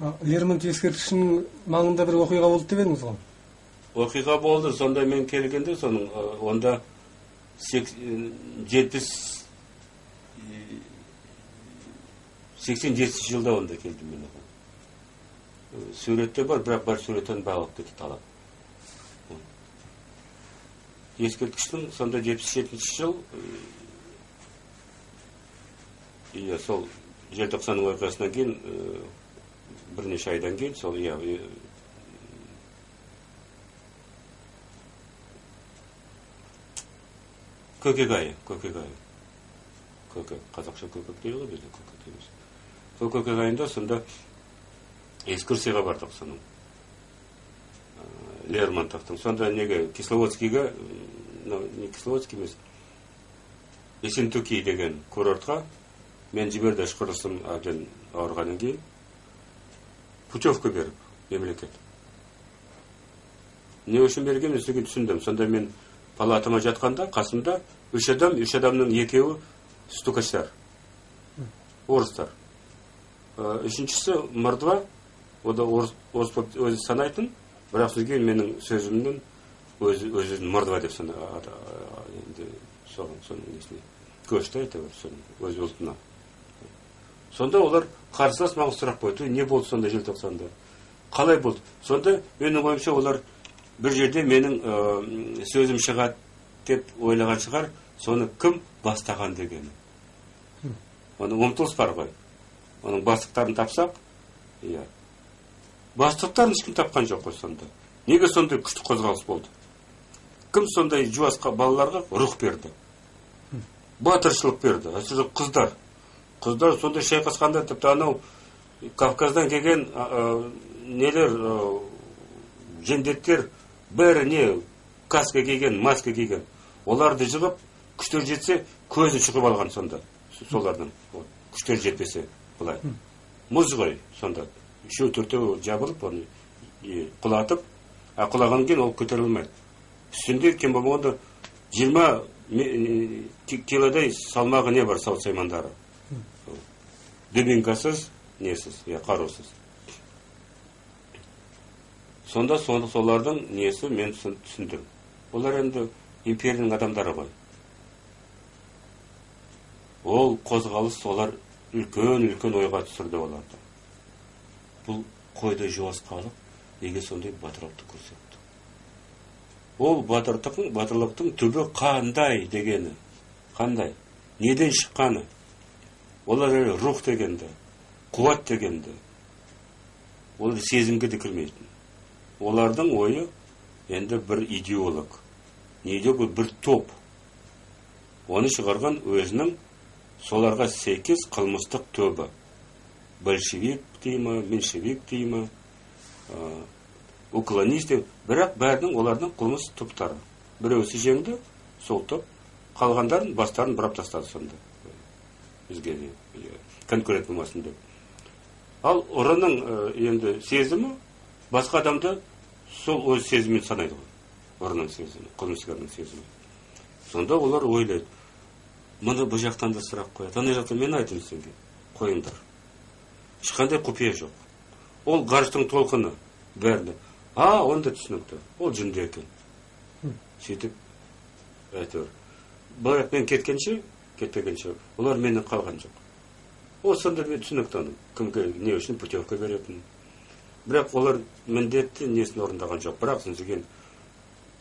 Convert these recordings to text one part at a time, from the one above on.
Лермонтов ескерткішінің маңында бір оқиға болды деп едіңіз ғой? Оқиға болды, сонда мен келгенде, соның онда 87 жылда онда келдім мен. Суретте бар, бірақ бар суреттен бағылып кетті талап. Ескерткіштің сонда 77 жыл, сол желтоқсанның оқиғасынан кейін, бірнеше айдан кейін, сол көкек, қазақша көкек дейді ғой, бізде көкек дейміз. Сол көкек айында сонда экскурсияға бардық соның. Лермонтовтың. Сонда неге Кисловодскийге, не Кисловодский емес, Ессентуки деген курортқа мен жіберді шықырысым әбден ауырғаннан кейін путевка беріп, мемлекет. Не үшін берген, үстіген түсіндім. Сонда мен палатыма жатқанда, қасымда үш адамның екеуі стукачтар, орыстар. Үшіншісі мордва, о да орыс өзі санайтын, бірақ сізге менің сөзімнің өзін мордва деп санайды. Соның несіне көшті әйтеуір, өз ұлтына. Сонда олар қарсылас маған сұрақ қойды, не болды сонда желтоқсанда? Қалай болды? Сонда менің ойымша олар бір жерде менің сөзім шығады деп ойлаған шығар, соны кім бастаған дегені. Оның ұмтылыс бар ғой. Оның бастықтарын тапсақ, бастықтарын ешкім тапқан жоқ қой сонда. Неге сондай күшті қозғалыс болды? Кім сондай жуас балаларға рух берді? Батыршылық берді. Әсіресе қыздар сондай шайқасқанда, тіпті анау Кавказдан келген нелер, жендеттер бәрі не каска киген, маска киген. Оларды жығып, күштер жетсе, көзі шығып алған сонда. Солардың күштер жетпесе бұлай. Мұз ғой сонда. Үшеу-төртеу жабылып, оны құлатып, құлаған кейін ол көтерілмейді. Үстінде кем болмағанда 20 килодай салмағы не бар сау саймандары. Дубинкасыз, несіз, қарусыз. Сонда солардың несі мен түсіндім. Олар енді империяның адамдары ғой. Ол қозғалыс олар үлкен ойға түсірді оларды. Бұл қойдай жуас халық неге сондай батырлықты көрсетті. Ол батырлықтың түбі қандай дегені. Қандай? Неден шыққаны? Олар рух дегенді, қуат дегенді. Олар сезімге де кірмейтін. Олардың ойы енді бір идеолог. Не идеолог? Бір топ. Оны шығарған өзінің соларға сәйкес қылмыстық тобы. Большевик деймі, меньшевик деймі, уклонист деймі. Бірақ бәрінің олардың қылмыс топтары. Біреусі жеңді, сол топ. Қалғандарын бастарын бұрап тастады сонда. Бізге конкурент болмасын деп. Ал ұрының енді сезімі басқа адамды сол өз сезіммен санайды ғой. Ұрының сезімі, қылмыскердің сезімі. Сонда олар ойлайды. Мұны бұл жақтан да сұрақ қояды. Ана жақтан мен айтайын сенге. Қойыңдар. Ешқандай құпия жоқ. Ол ғарыштың толқыны бәріне. Онда түсінікті. Ол жынды екен. Сөйтіп, әйтеуір. Бірақ мен кетпегенше, олар менен қалған жоқ. Ол сонда мен түсінікті. Кімге не үшін путевка беретін. Бірақ олар міндетті несін орындаған жоқ. Бірақ сізген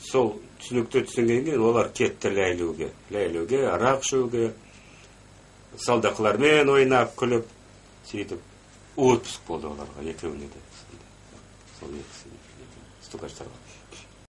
сол түсінікті түсінгенге олар кетті ләйлеуге, арақ ішуге, салдақылармен ойнап, күліп, сөйтіп, отпуск болды оларға, екеуіне де. Сол стукачтарға.